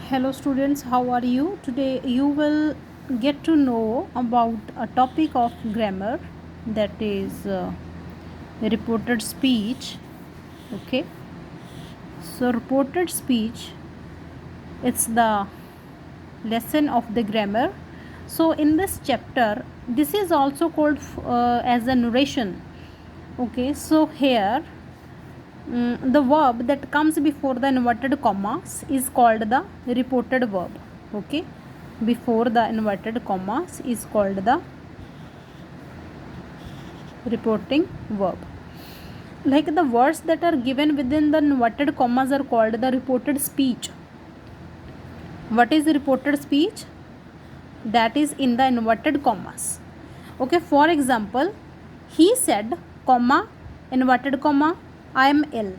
Hello students, how are you? Today you will get to know about a topic of grammar, that is reported speech. Okay, so reported speech, it's the lesson of the grammar. So in this chapter, this is also called as a narration. Okay, so here the verb that comes before the inverted commas is called the reported verb. Okay, before the inverted commas is called the reporting verb. Like the words that are given within the inverted commas are called the reported speech. What is the reported speech? That is in the inverted commas. Okay, for example, he said comma inverted comma I am ill.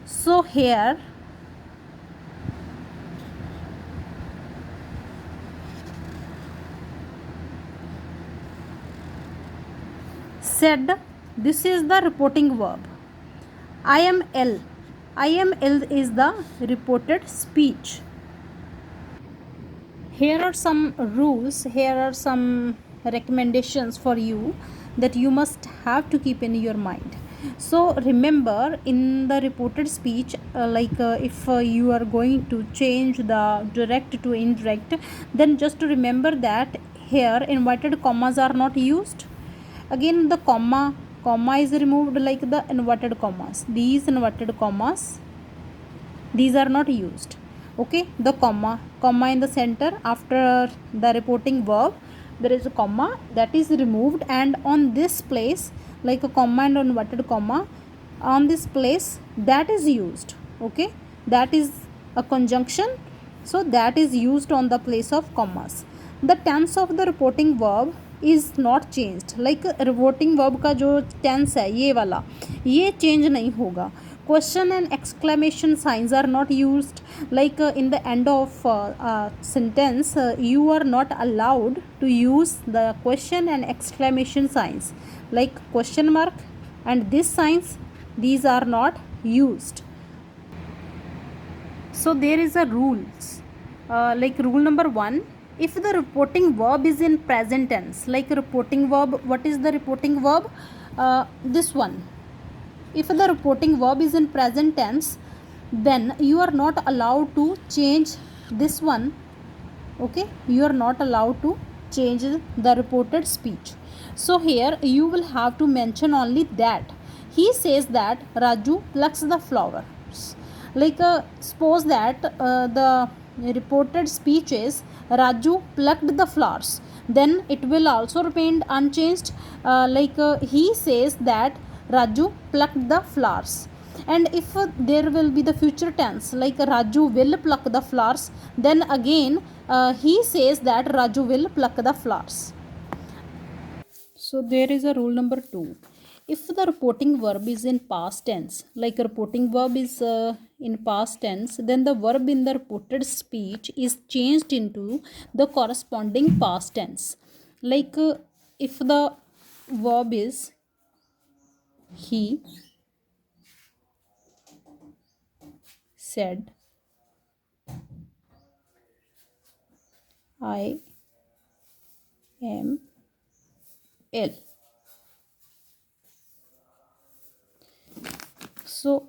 So here said, this is the reporting verb. I am ill. I am ill is the reported speech. Here are some rules, here are some recommendations for you that you must have to keep in your mind. So remember, in the reported speech, if you are going to change the direct to indirect, then just remember that here inverted commas are not used. Again, the comma is removed, like the inverted commas. These inverted commas, these are not used. Okay, the comma in the center after the reporting verb, there is a comma that is removed, and on this place, like a comma and inverted comma, on this place that is used. Okay, that is a conjunction, so that is used on the place of commas. The tense of the reporting verb is not changed. like reporting verb का जो tense है ये वाला, ये change नहीं होगा. Question and exclamation signs are not used. Like in the end of sentence, you are not allowed to use the question and exclamation signs, like question mark and this signs, these are not used. So there is a rules, like rule number 1, if the reporting verb is in present tense. Like reporting verb, what is the reporting verb? This one. If the reporting verb is in present tense, then you are not allowed to change this one. Okay, you are not allowed to change the reported speech. So here you will have to mention only that he says that Raju plucks the flowers. Like suppose that the reported speech is Raju plucked the flowers, then it will also remain unchanged. He says that Raju plucked the flowers. And if there will be the future tense, like Raju will pluck the flowers, then again he says that Raju will pluck the flowers. So there is a rule number 2. If the reporting verb is in past tense, like reporting verb is in past tense, then the verb in the reported speech is changed into the corresponding past tense. Like if the verb is he said I am ill. So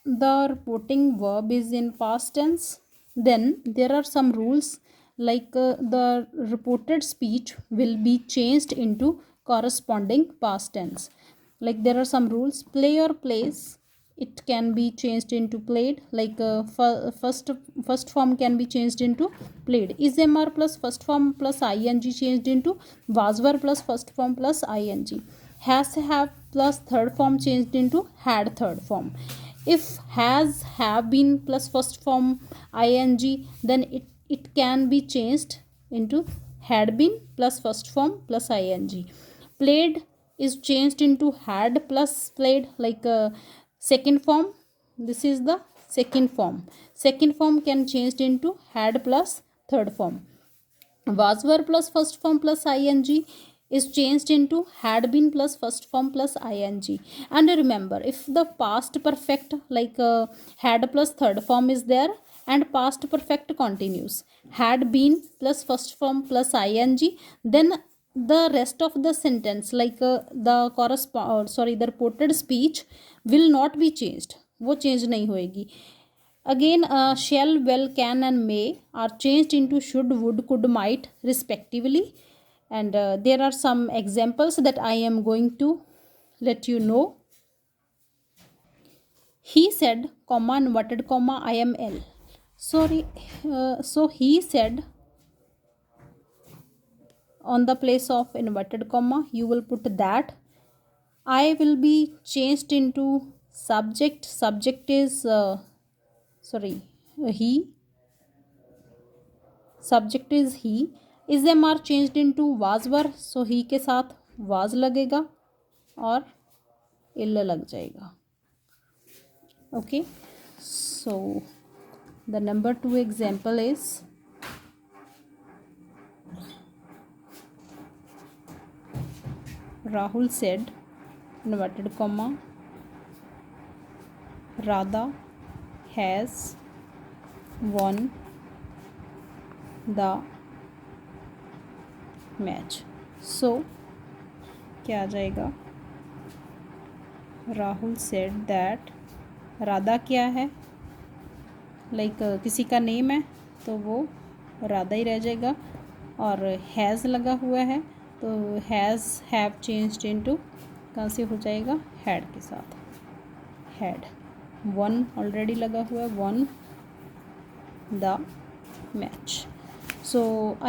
the reporting verb is in past tense. Then there are some rules, like the reported speech will be changed into corresponding past tense. Like there are some rules. Play or plays, it can be changed into played. Like first form can be changed into played. Is mr plus first form plus ing changed into was were plus first form plus ing. Has have plus third form changed into had third form. If has have been plus first form ing, then it can be changed into had been plus first form plus ing. Played is changed into had plus played, like second form. This is the second form. Second form can changed into had plus third form. Was were plus first form plus ing, is changed into had been plus first form plus ing. And remember, if the past perfect like had plus third form is there and past perfect continues, had been plus first form plus ing, then the rest of the sentence like the the reported speech will not be changed, वो change नहीं होएगी. Again, shall, will, can, and may are changed into should, would, could, might, respectively. And there are some examples that I am going to let you know. He said, comma, inverted comma, I am ill. Sorry, so he said, on the place of inverted comma, you will put that. I will be changed into subject. Subject is, he. Subject is he. Is am are changed into was were, so he के साथ was लगेगा और इल लग जाएगा. Okay, so the number 2 example is Rahul said inverted comma Radha has won the match. So क्या आ जाएगा, राहुल सेड दैट, राधा क्या है, लाइक किसी का नेम है तो वो राधा ही रह जाएगा, और हैज़ लगा हुआ है तो हैज़ हैव चेंज्ड इनटू कहाँ से हो जाएगा, हैड के साथ. हैड वन ऑलरेडी लगा हुआ है, one the match. So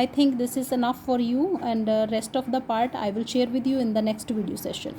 I think this is enough for you, and rest of the part I will share with you in the next video session.